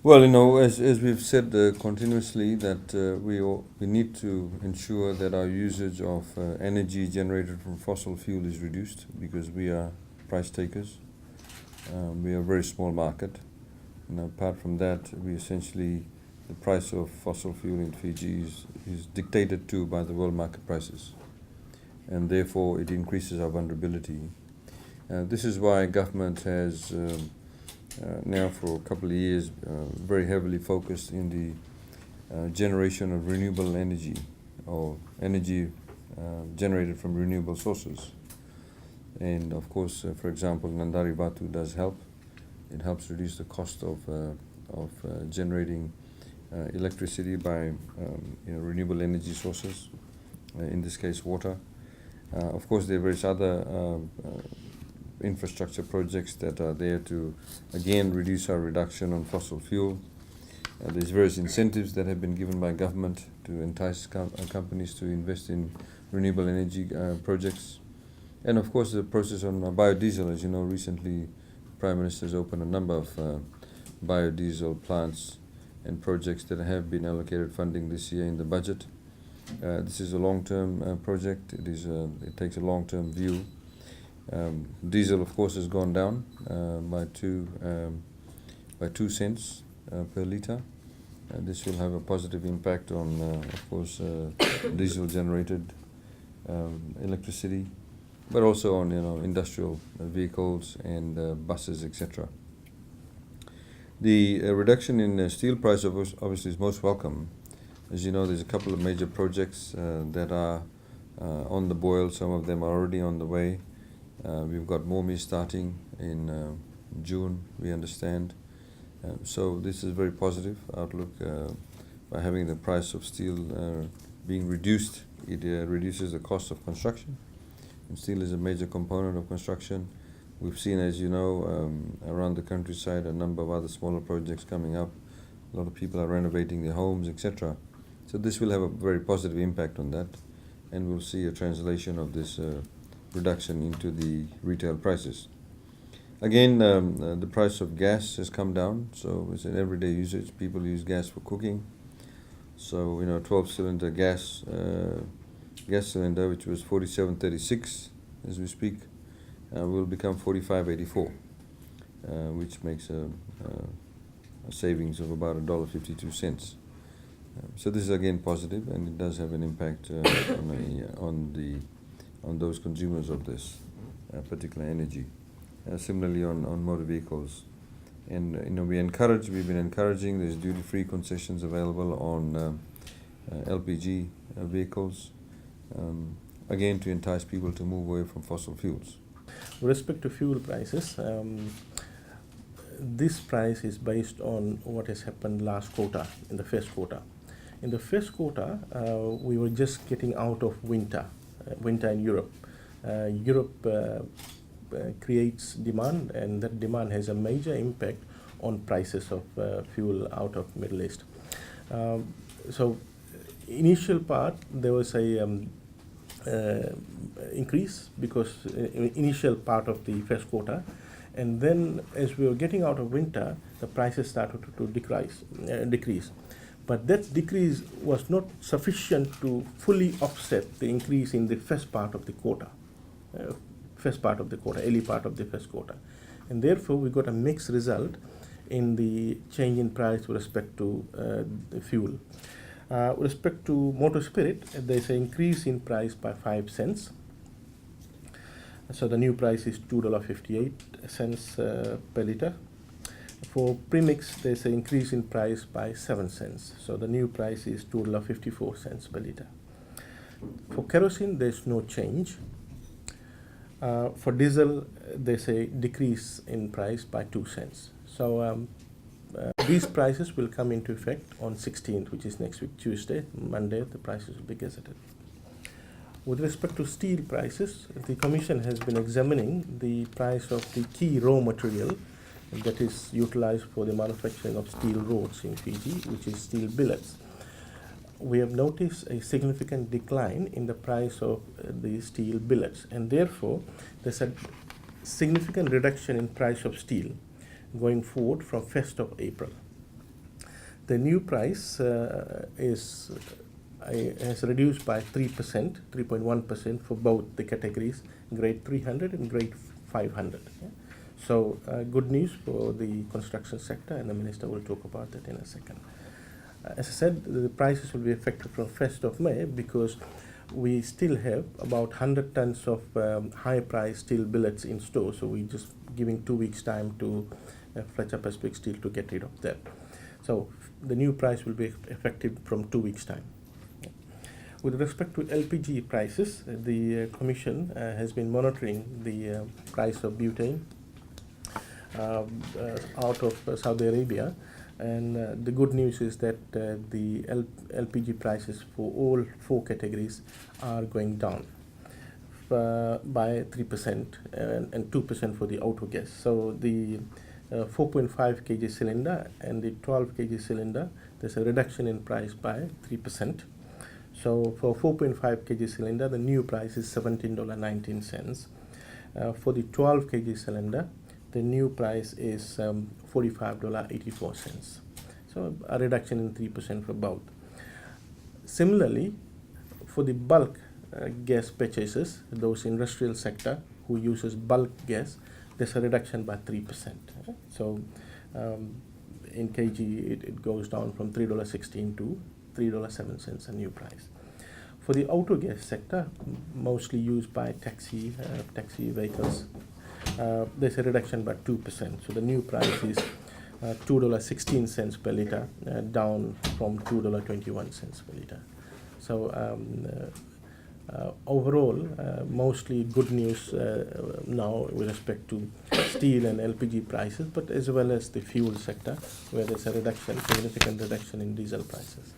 Well, as we've said continuously, that we need to ensure that our usage of energy generated from fossil fuel is reduced, because we are price takers. We are a very small market, and apart from that, the price of fossil fuel in Fiji is dictated to by the world market prices, and therefore it increases our vulnerability. This is why government has now for a couple of years very heavily focused in the generation of renewable energy, or energy generated from renewable sources. And of course, for example, Nandari Vatu does help. It helps reduce the cost of generating electricity by renewable energy sources, in this case water. Of course, there are various other infrastructure projects that are there to again reduce our reduction on fossil fuel. There's various incentives that have been given by government to entice companies to invest in renewable energy projects. And of course the process on biodiesel. As you know, recently Prime Minister has opened a number of biodiesel plants and projects that have been allocated funding this year in the budget. This is a long-term project. It takes a long-term view. Diesel, of course, has gone down by 2 cents per litre. This will have a positive impact on, of course, diesel-generated electricity, but also on industrial vehicles and buses, etc. The reduction in steel price obviously is most welcome. As you know, there's a couple of major projects that are on the boil. Some of them are already on the way. We've got Momi starting in June, we understand. So this is a very positive outlook. By having the price of steel being reduced, it reduces the cost of construction. And steel is a major component of construction. We've seen, as you know, around the countryside, a number of other smaller projects coming up. A lot of people are renovating their homes, etc. So this will have a very positive impact on that, and we'll see a translation of this reduction into the retail prices. Again, the price of gas has come down, so it's an everyday usage. People use gas for cooking. So 12-cylinder gas cylinder, which was 47.36 as we speak, will become 45.84, which makes a savings of about $1.52. So this is again positive, and it does have an impact on those consumers of this particular energy. Similarly on motor vehicles, and we've been encouraging. There's duty-free concessions available on LPG vehicles, again to entice people to move away from fossil fuels. With respect to fuel prices, this price is based on what has happened last quarter, in the first quarter. In the first quarter, we were just getting out of winter in Europe. Europe creates demand, and that demand has a major impact on prices of fuel out of Middle East. So initial part, there was a increase because initial part of the first quarter, and then as we were getting out of winter, the prices started to decrease. But that decrease was not sufficient to fully offset the increase in the first part of the quarter, early part of the first quarter. And therefore, we got a mixed result in the change in price with respect to the fuel. With respect to motor spirit, there's an increase in price by 5 cents. So the new price is $2.58 per litre. For premix, there's an increase in price by 7 cents. So the new price is $2.54 per litre. For kerosene, there's no change. For diesel, there's a decrease in price by 2 cents. So these prices will come into effect on 16th, which is next week, Tuesday. Monday, the prices will be gazetted. With respect to steel prices, the Commission has been examining the price of the key raw material that is utilized for the manufacturing of steel rods in Fiji, which is steel billets. We have noticed a significant decline in the price of the steel billets, and therefore there's a significant reduction in price of steel going forward from 1st of April. The new price has reduced by 3%, 3.1% for both the categories, grade 300 and grade 500. Yeah? So good news for the construction sector, and the Minister will talk about that in a second. As I said, the prices will be effective from 1st of May because we still have about 100 tons of high-price steel billets in store, so we're just giving 2 weeks' time to Fletcher Pacific Steel to get rid of that. So the new price will be effective from 2 weeks' time. With respect to LPG prices, the Commission has been monitoring the price of butane out of Saudi Arabia, and the good news is that the LPG prices for all 4 categories are going down by 3% and 2% for the auto gas. So the 4.5 kg cylinder and the 12 kg cylinder, there's a reduction in price by 3%. So for 4.5 kg cylinder, the new price is $17.19. For the 12 kg cylinder, the new price is $45.84. So a reduction in 3% for both. Similarly, for the bulk gas purchases, those industrial sector who uses bulk gas, there's a reduction by 3%. So in kg, it goes down from $3.16 to $3.07, a new price. For the auto gas sector, mostly used by taxi vehicles, there's a reduction by 2%. So the new price is $2.16 per litre, down from $2.21 per litre. So overall, mostly good news now with respect to steel and LPG prices, but as well as the fuel sector, where there's a reduction, significant reduction in diesel prices.